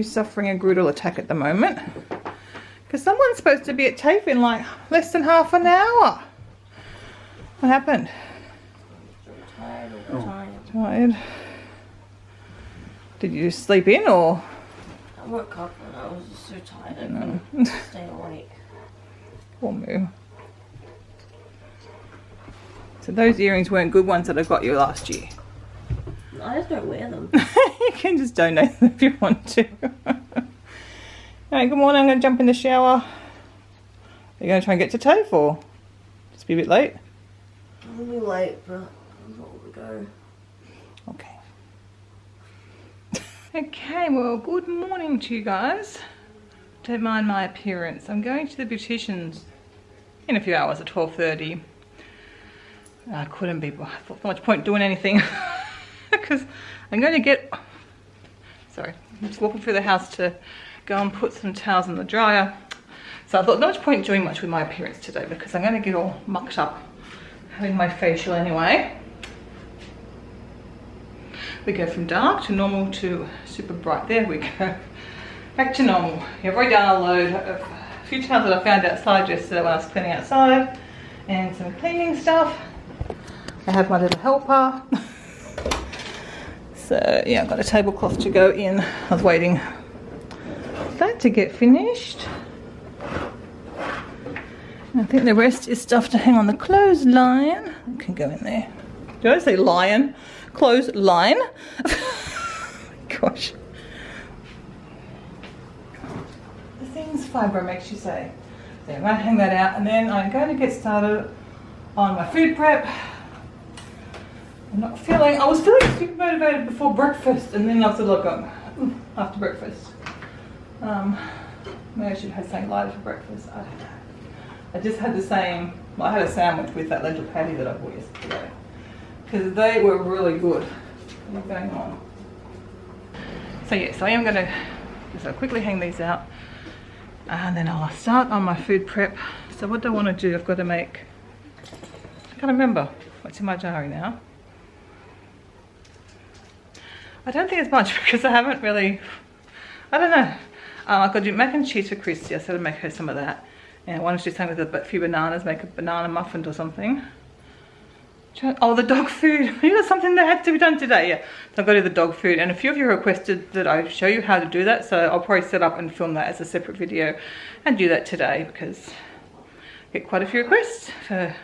who's suffering a brutal attack at the moment. Because someone's supposed to be at TAFE in like less than half an hour. What happened? Tired. Did you sleep in or? I woke up and I was just so tired I couldn't stay awake. Poor Moo. So those earrings weren't good ones that I got you last year. I just don't wear them. You can just donate them if you want to. Alright, good morning. I'm going to jump in the shower. Are you going to try and get to TAFE or just be a bit late? I'll be late, but I'm not going to go. Okay. Okay, well, good morning to you guys. Don't mind my appearance. I'm going to the beautician's in a few hours at 12:30. I couldn't be, I thought so much point doing anything because I'm going to get, sorry, I'm just walking through the house to go and put some towels in the dryer. So I thought not much point doing much with my appearance today because I'm going to get all mucked up having my facial anyway. We go from dark to normal to super bright. There we go. Back to normal. Yeah, I've already done a load of a few towels that I found outside yesterday when I was cleaning outside and some cleaning stuff. I have my little helper. So yeah, I've got a tablecloth to go in. I was waiting for that to get finished. And I think the rest is stuff to hang on the clothesline. It can go in there. Did I say lion? Clothesline? Gosh. The things Fibro makes you say. So I'm going to hang that out and then I'm going to get started on my food prep. I was feeling super motivated before breakfast and then I was sort of like, after breakfast. Maybe I should have had something lighter for breakfast. I don't know. I just had the same, well, I had a sandwich with that lentil patty that I bought yesterday. Because they were really good. What's going on? So yes, I am going to just quickly hang these out. And then I'll start on my food prep. So what do I want to do? I've got to make, I can't remember what's in my diary now. I don't think it's much because I haven't really, I don't know. I've got to do mac and cheese for Christy. I said I'd make her some of that. And I wanted to do something with a few bananas, make a banana muffin or something. Oh, the dog food. You got something that had to be done today, yeah. So I've got to do the dog food. And a few of you requested that I show you how to do that. So I'll probably set up and film that as a separate video and do that today because I get quite a few requests for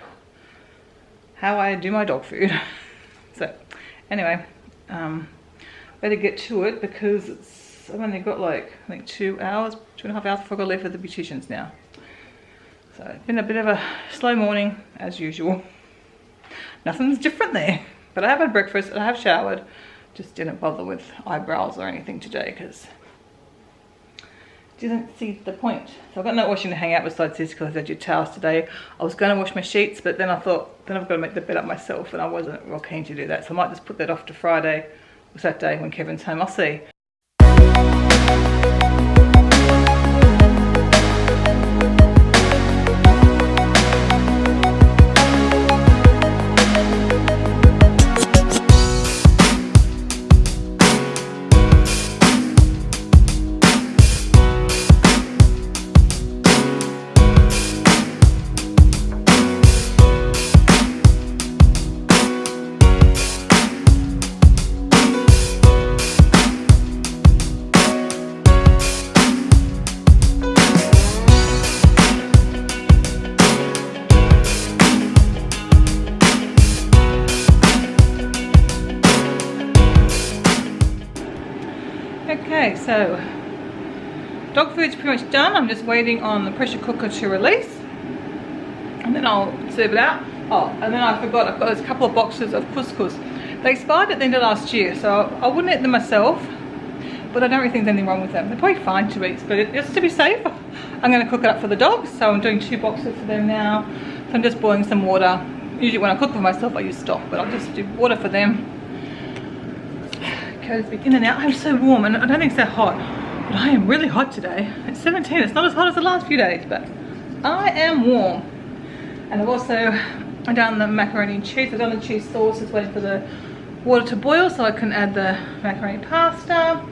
how I do my dog food. So anyway, better get to it because I've only got like, I think 2 hours, 2.5 hours before I got to leave for the beauticians now. So it's been a bit of a slow morning as usual. Nothing's different there, but I have had breakfast and I have showered. Just didn't bother with eyebrows or anything today because didn't see the point. So I've got no washing to hang out besides this because I did towels today. I was going to wash my sheets, but then I thought, then I've got to make the bed up myself and I wasn't real keen to do that. So I might just put that off to Friday or Saturday when Kevin's home. I'll see. Okay, so dog food's pretty much done. I'm just waiting on the pressure cooker to release and then I'll serve it out. Oh, and then I forgot, I've got a couple of boxes of couscous. They expired at the end of last year, so I wouldn't eat them myself, but I don't really think there's anything wrong with them. They're probably fine to eat, but just to be safe, I'm going to cook it up for the dogs. So I'm doing 2 boxes for them now. So I'm just boiling some water. Usually when I cook for myself I use stock, but I'll just do water for them. It's in and out. I'm so warm and I don't think it's that hot, but I am really hot today. It's 17. It's not as hot as the last few days, but I am warm. And I've also done the macaroni and cheese. I've done the cheese sauce. Just waiting for the water to boil so I can add the macaroni pasta.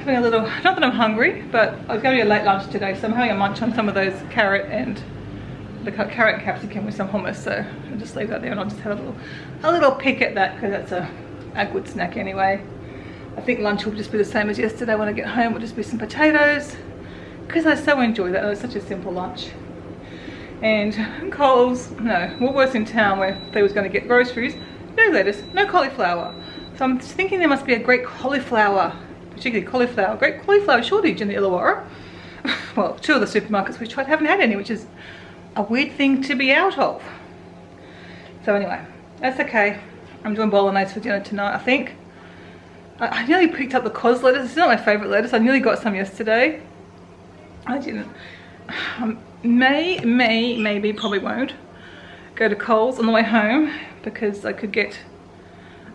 having a little, not that I'm hungry, but I was going to be a late lunch today, so I'm having a munch on some of those carrot and capsicum with some hummus, so I'll just leave that there and I'll just have a little pick at that because that's a good snack anyway. I think lunch will just be the same as yesterday. When I get home, will just be some potatoes because I so enjoy that. It was such a simple lunch. And Woolworths in town where they was going to get groceries, no lettuce, no cauliflower. So I'm just thinking there must be a great great cauliflower shortage in the Illawarra. Well, 2 of the supermarkets we've tried haven't had any, which is a weird thing to be out of. So anyway, that's okay. I'm doing bolognese for dinner tonight, I think. I nearly picked up the cos lettuce. It's not my favourite lettuce. I nearly got some yesterday. I didn't. Maybe, probably won't go to Coles on the way home because I could get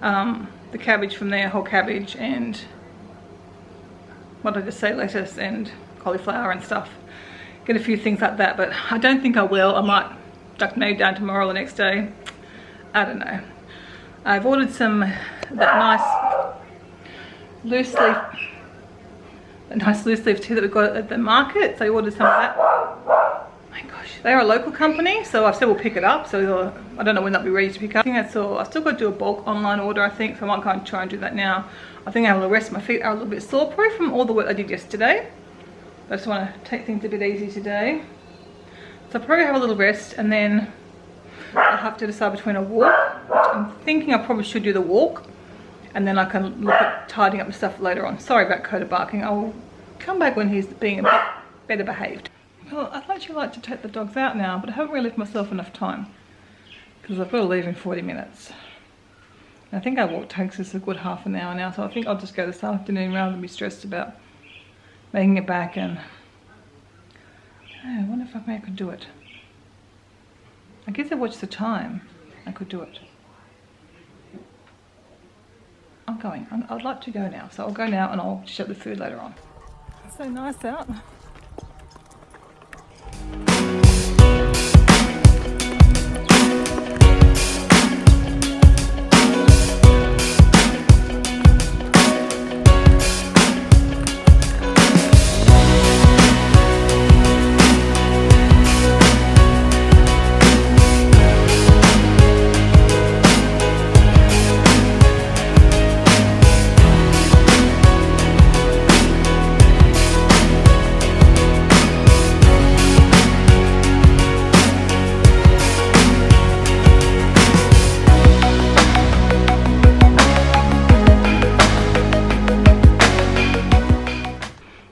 the cabbage from there, whole cabbage, and what did I just say, lettuce and cauliflower and stuff. Get a few things like that, but I don't think I will. I might duck maybe down tomorrow or the next day. I don't know. I've ordered that nice loose leaf tea that we got at the market, so I ordered some of that. My gosh, they're a local company, so I said we'll pick it up, so I don't know when they'll be ready to pick up. I think that's all. I've still got to do a bulk online order, I think, so I might go and try and do that now. I think I have a little rest. My feet are a little bit sore, probably from all the work I did yesterday. I just want to take things a bit easy today. So I'll probably have a little rest, and then I'll have to decide between a walk, which I'm thinking I probably should do the walk, and then I can look at tidying up the stuff later on. Sorry about Coda barking. I'll come back when he's being a bit better behaved. Well, I'd actually like to take the dogs out now, but I haven't really left myself enough time because I've got to leave in 40 minutes. And I think our walk takes us a good half an hour now, so I think I'll just go this afternoon rather than be stressed about making it back. And I wonder if I could do it. I guess I watched the time. I could do it. I'm going. I'd like to go now, so I'll go now and I'll shut the food later on. It's so nice out.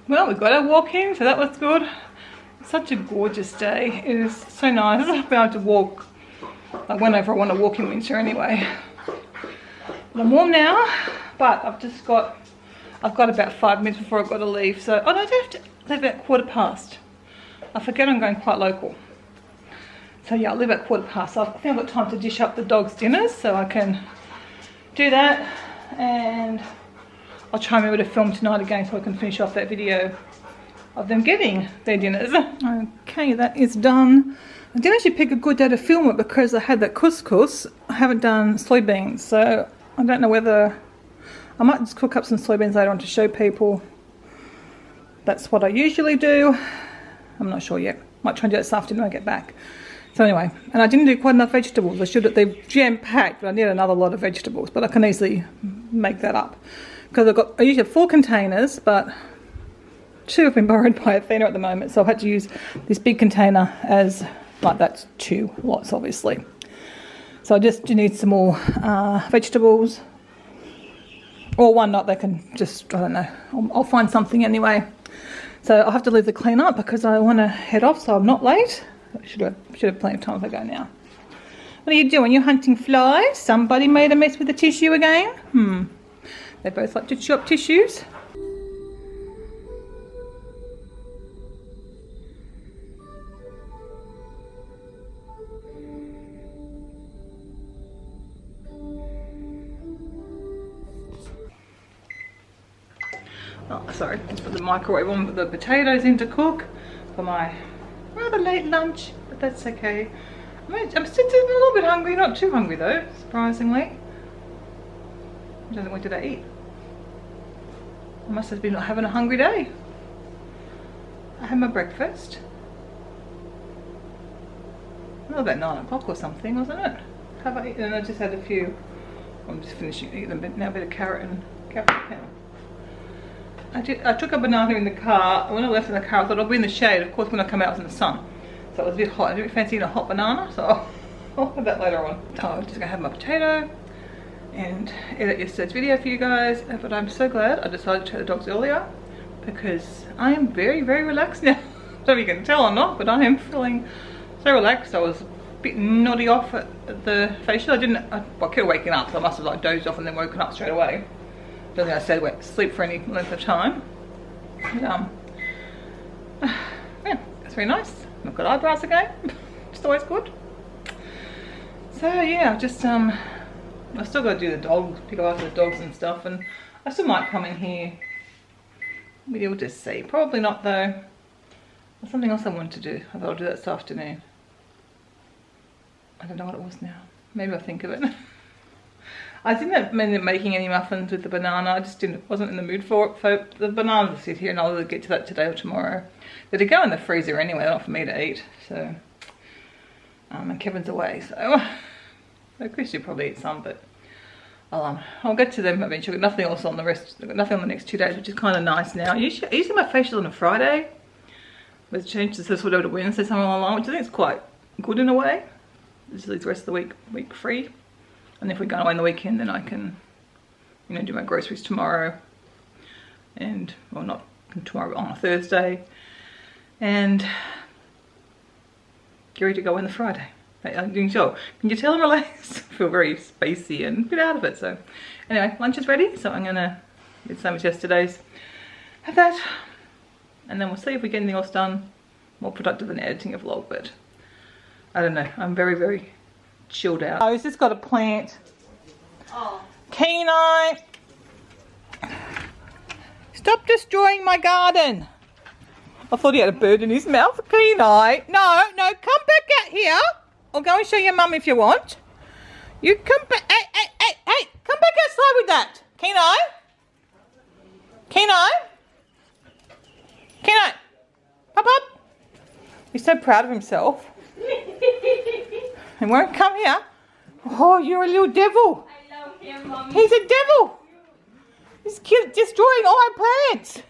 Well, we got our walk in, so that was good. It's such a gorgeous day. It is so nice. I've been able to walk like whenever I want to walk in winter anyway. But I'm warm now, but I've got about 5 minutes before I've got to leave. So, oh no, I do have to leave at 15:15. I forget I'm going quite local. So yeah, I'll leave at 15:15. So I think I've got time to dish up the dogs' dinners, so I can do that. And I'll try and remember to film tonight again so I can finish off that video of them getting their dinners. Okay, that is done. I didn't actually pick a good day to film it because I had that couscous. I haven't done soybeans, so I don't know whether I might just cook up some soybeans later on to show people. That's what I usually do. I'm not sure yet. Might try and do that this afternoon when I get back. So anyway, and I didn't do quite enough vegetables. They're jam-packed, but I need another lot of vegetables, but I can easily make that up. Because I usually have 4 containers, but 2 have been borrowed by Athena at the moment, so I've had to use this big container as, like, that's 2 lots obviously. So I just need some more vegetables, or one lot they can just, I don't know, I'll find something anyway. So I'll have to leave the clean up because I want to head off so I'm not late. I should have plenty of time if I go now. What are you doing? You're hunting flies? Somebody made a mess with the tissue again? They both like to chew up tissues. Oh, sorry, just put the microwave on with the potatoes in to cook for my rather late lunch, but that's okay. I'm still a little bit hungry, not too hungry though, surprisingly. What did I eat? I must have been having a hungry day. I had my breakfast. It was about 9 o'clock or something, wasn't it? Have I eaten? And I just had a few. I'm just finishing eating a bit now, a bit of carrot and cabbage. I took a banana in the car. When I left in the car, I thought I'll be in the shade. Of course, when I come out, I was in the sun. So it was a bit hot. I didn't fancy eating a hot banana, so I'll have that later on. So I'm just gonna have my potato and edit yesterday's video for you guys. But I'm so glad I decided to take the dogs earlier because I am very, very relaxed now. I don't know if you can tell or not, but I am feeling so relaxed. I was a bit noddy off at the facial. I kept waking up, so I must have like dozed off and then woken up straight away. Don't think I stayed awake sleep for any length of time. But, yeah, it's very nice. I've got eyebrows again. Just always good. So yeah, just I still got to do the dogs, pick up after the dogs and stuff, and I still might come in here. We'll just see. Probably not though. There's something else I want to do. I thought I'll do that this afternoon. I don't know what it was now. Maybe I'll think of it. I didn't end making any muffins with the banana. I just wasn't in the mood for it. So the bananas will sit here and I'll either get to that today or tomorrow. They're go in the freezer anyway, they're not for me to eat. So, and Kevin's away, so Chris will probably eat some, but I'll get to them eventually. I've got nothing else on the rest. I've got nothing on the next 2 days, which is kind of nice now. Usually my facial on a Friday. But it's changed to sort of to Wednesday somewhere along, which I think is quite good in a way. Just leaves the rest of the week free. And if we go away on the weekend, then I can, you know, do my groceries tomorrow. And, well, not tomorrow, but on a Thursday. And get ready to go on the Friday. I'm doing sure. Can you tell I'm relaxed? I feel very spacey and a bit out of it. So, anyway, lunch is ready. So I'm going to do the same as yesterday's. Have that. And then we'll see if we get anything else done. More productive than editing a vlog, but I don't know. I'm very, very chilled out. Oh, he's just got a plant. Oh. Kenai! Stop destroying my garden. I thought he had a bird in his mouth. Kenai! No, come back out here. I'll go and show your mum if you want. You come back. Hey! Come back outside with that. Kenai! Pop up. He's so proud of himself. He won't come here. Oh, you're a little devil. I love him, Mommy. He's a devil. He's destroying all our plants.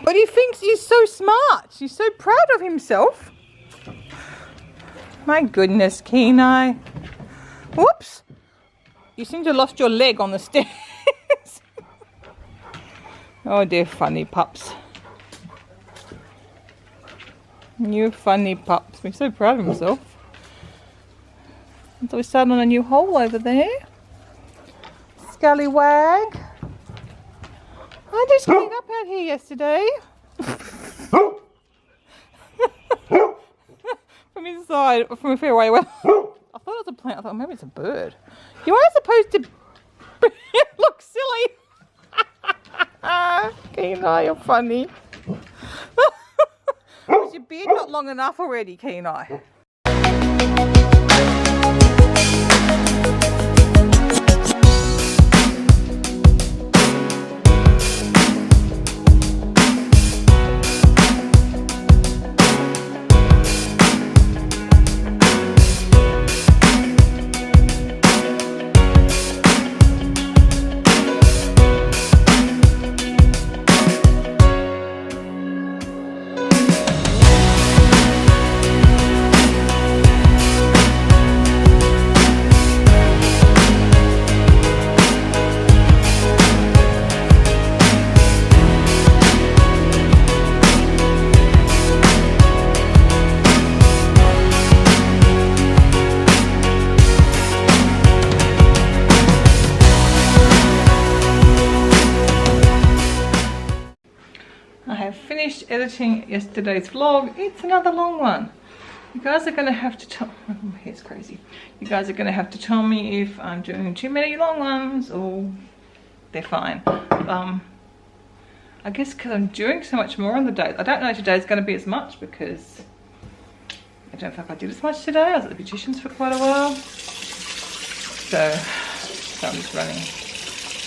But he thinks he's so smart. He's so proud of himself. My goodness, Kenai. Whoops. You seem to have lost your leg on the stairs. Oh, dear funny pups. You funny pups. He's so proud of himself. So we started on a new hole over there. Scallywag. I just cleaned up out here yesterday. From inside, from a fair way away. I thought it was a plant. I thought maybe it's a bird. You aren't supposed to look silly. Kenai, you're funny. Is your beard not long enough already, Kenai? Editing yesterday's vlog. It's another long one. You guys are going to have to tell, oh, my hair's crazy. You guys are going to have to tell me if I'm doing too many long ones or they're fine. I guess because I'm doing so much more on the day. I don't know if today's going to be as much because I don't feel like I did as much today. I was at the beautician's for quite a while. So I'm just running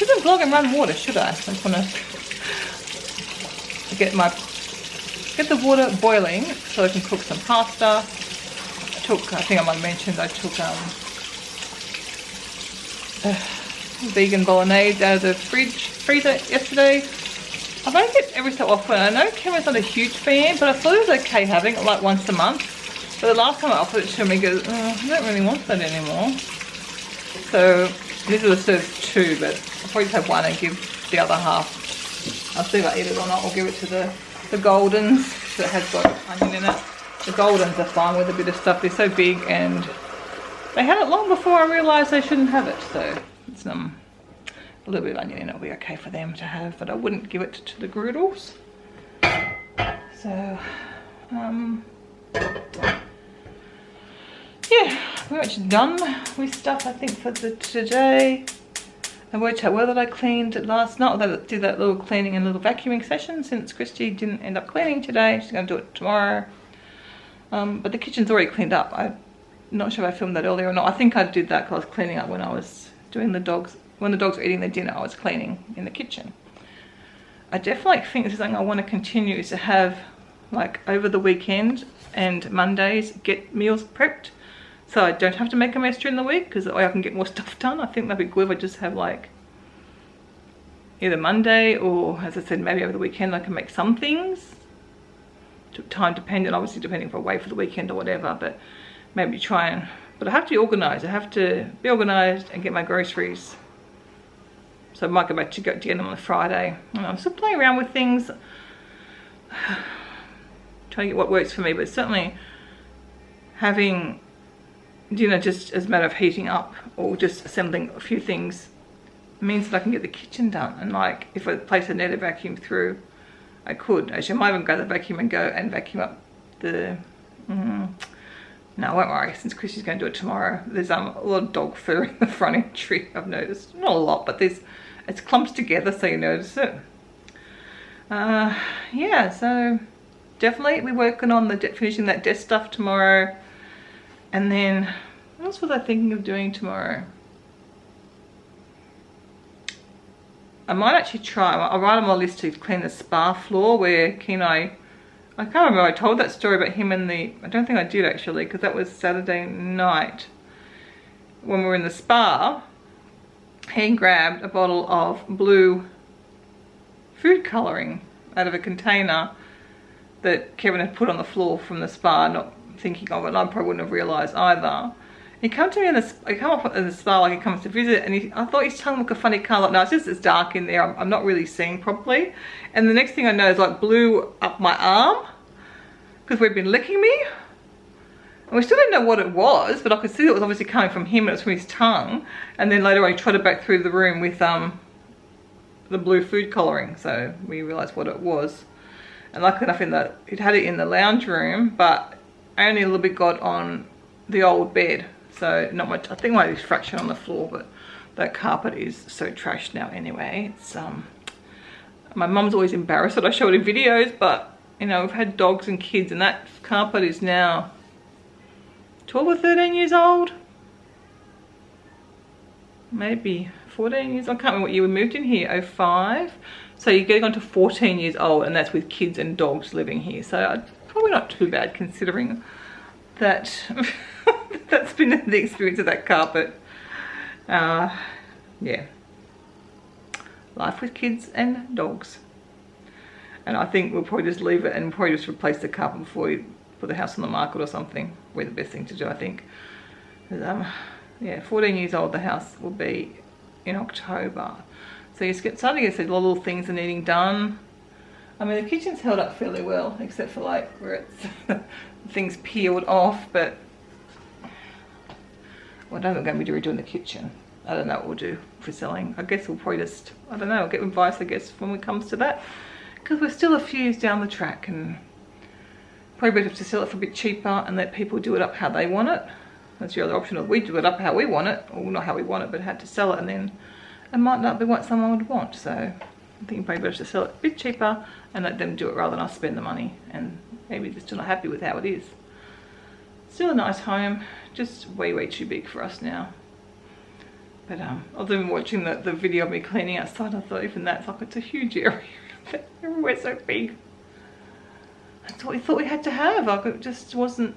shouldn't vlog and run water, should I? I just want to get the water boiling so I can cook some pasta. I think I might have mentioned I took vegan bolognese out of the freezer yesterday. I make it every so often. I know Cameron's not a huge fan, but I thought it was okay having it like once a month. But the last time I offered it to him, he goes, I don't really want that anymore. So these are the served 2, but I'll probably just have one and give the other half. I'll see if I eat it or not. I'll give it to the Goldens, so it has got onion in it. The Goldens are fine with a bit of stuff. They're so big, and they had it long before I realised they shouldn't have it. So it's a little bit of onion in it will be okay for them to have, but I wouldn't give it to the Groodles. So yeah, pretty much done with stuff I think for today. I worked out whether I cleaned last night, or did that little cleaning and little vacuuming session, since Christy didn't end up cleaning today. She's going to do it tomorrow. But the kitchen's already cleaned up. I'm not sure if I filmed that earlier or not. I think I did that because I was cleaning up when I was doing the dogs. When the dogs were eating their dinner, I was cleaning in the kitchen. I definitely think this is something I want to continue, is to have, like, over the weekend and Mondays, get meals prepped. So I don't have to make a mess during the week, because that way I can get more stuff done. I think that'd be good if I just have, like, either Monday or, as I said, maybe over the weekend I can make some things. Time dependent, obviously, depending if I'm away for the weekend or whatever, but maybe try and, but I have to be organised. I have to be organised and get my groceries. So I might go back to get them on a Friday. And I'm still playing around with things, trying to get what works for me, but certainly having dinner just as a matter of heating up or just assembling a few things means that I can get the kitchen done. And like, if I place a net of vacuum through, I could. Actually, I might even grab the vacuum and go and vacuum up the... No, I won't worry, since Chrissy's going to do it tomorrow. There's a lot of dog fur in the front entry, I've noticed. Not a lot, but it's clumps together, so you notice it. Yeah, so definitely we're working on finishing that desk stuff tomorrow. And then, what else was I thinking of doing tomorrow? I might actually try, I'll write on my list to clean the spa floor where Kenai, I can't remember, I told that story about him and I don't think I did actually, because that was Saturday night. When we were in the spa, he grabbed a bottle of blue food colouring out of a container that Kevin had put on the floor from the spa, not thinking of it, and I probably wouldn't have realised either. He came to me he came up in the spa like he comes to visit, and I thought his tongue looked a funny colour. No, it's dark in there. I'm not really seeing properly. And the next thing I know is like blue up my arm because we've been licking me. And we still didn't know what it was, but I could see it was obviously coming from him and it was from his tongue. And then later on he trotted back through the room with the blue food colouring. So we realised what it was. And luckily enough, it had it in the lounge room, but only a little bit got on the old bed. So not much. I think my fraction on the floor, but that carpet is so trashed now anyway. It's my mum's always embarrassed that I show it in videos, but you know, we've had dogs and kids, and that carpet is now 12 or 13 years old. Maybe 14 years. I can't remember what year we moved in here. 05. So you're getting on to 14 years old, and that's with kids and dogs living here. So probably not too bad considering that that's been the experience of that carpet. Yeah, life with kids and dogs. And I think we'll probably just leave it and probably just replace the carpet before we put the house on the market or something. We're the best thing to do, I think. Yeah, 14 years old the house will be in October. So you're starting to get a lot of little things are needing done. I mean, the kitchen's held up fairly well, except for like where it's things peeled off, but well, I don't think I'm going to be redoing the kitchen. I don't know what we'll do for selling. I guess we'll probably just, I don't know, I'll get advice, I guess, when it comes to that. Because we're still a few years down the track, and probably better to sell it for a bit cheaper and let people do it up how they want it. That's the other option, of we do it up how we want it, or not how we want it, but had to sell it, and then it might not be what someone would want. So I think probably better to sell it a bit cheaper and let them do it rather than us spend the money, and maybe they're still not happy with how it is. Still a nice home, just way too big for us now. But I was even watching the video of me cleaning outside. I thought even that's like, it's a huge area. Everywhere's so big. That's what we thought we had to have. Like, it just wasn't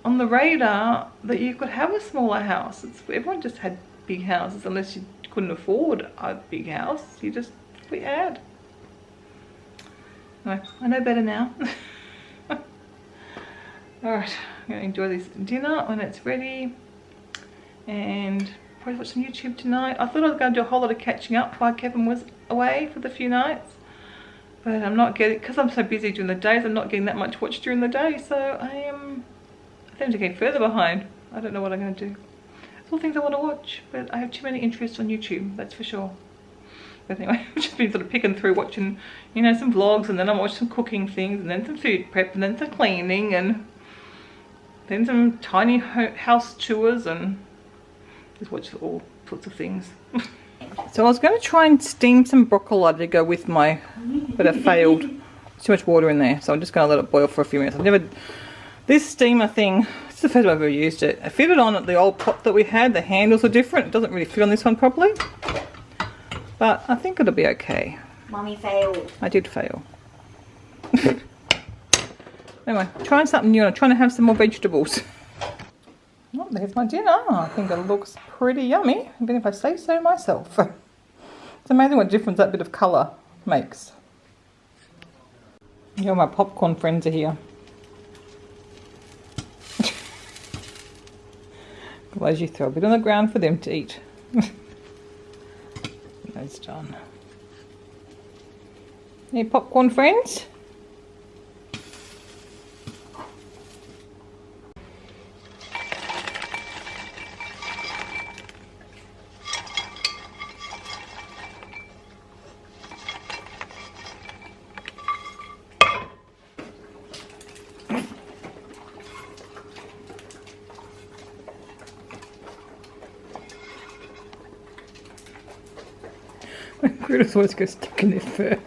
on the radar that you could have a smaller house. Everyone just had big houses unless you couldn't afford a big house. We had. Anyway, I know better now. Alright, I'm going to enjoy this dinner when it's ready. And probably watch some YouTube tonight. I thought I was going to do a whole lot of catching up while Kevin was away for the few nights. But I'm not getting, because I'm so busy during the days, I'm not getting that much watch during the day. So I think I'm getting further behind. I don't know what I'm going to do. It's all things I want to watch, but I have too many interests on YouTube, that's for sure. But anyway, I've just been sort of picking through watching, you know, some vlogs, and then I'm watching some cooking things, and then some food prep, and then some cleaning, and then some tiny house tours, and just watch all sorts of things. So I was going to try and steam some broccoli to go with my, but it failed. There's too much water in there, so I'm just going to let it boil for a few minutes. This steamer thing, it's the first time I've ever used it. I fitted on at the old pot that we had. The handles are different. It doesn't really fit on this one properly. But I think it'll be okay. Mummy failed. I did fail. Anyway, trying something new. I'm trying to have some more vegetables. Oh, there's my dinner. I think it looks pretty yummy, even if I say so myself. It's amazing what difference that bit of colour makes. You know, my popcorn friends are here. Otherwise you throw a bit on the ground for them to eat. That's done. Any popcorn friends? Critters always get stuck in their fur.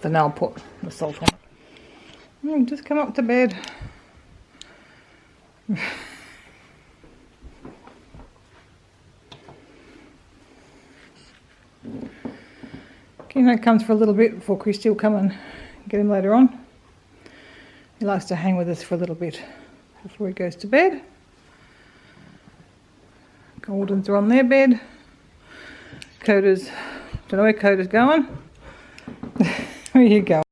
So now I'll put the salt on. Just come up to bed. Keno comes for a little bit before Christy will come and get him later on. He likes to hang with us for a little bit before he goes to bed. Goldens are on their bed. Coda's, don't know where Coda's going. Where you going?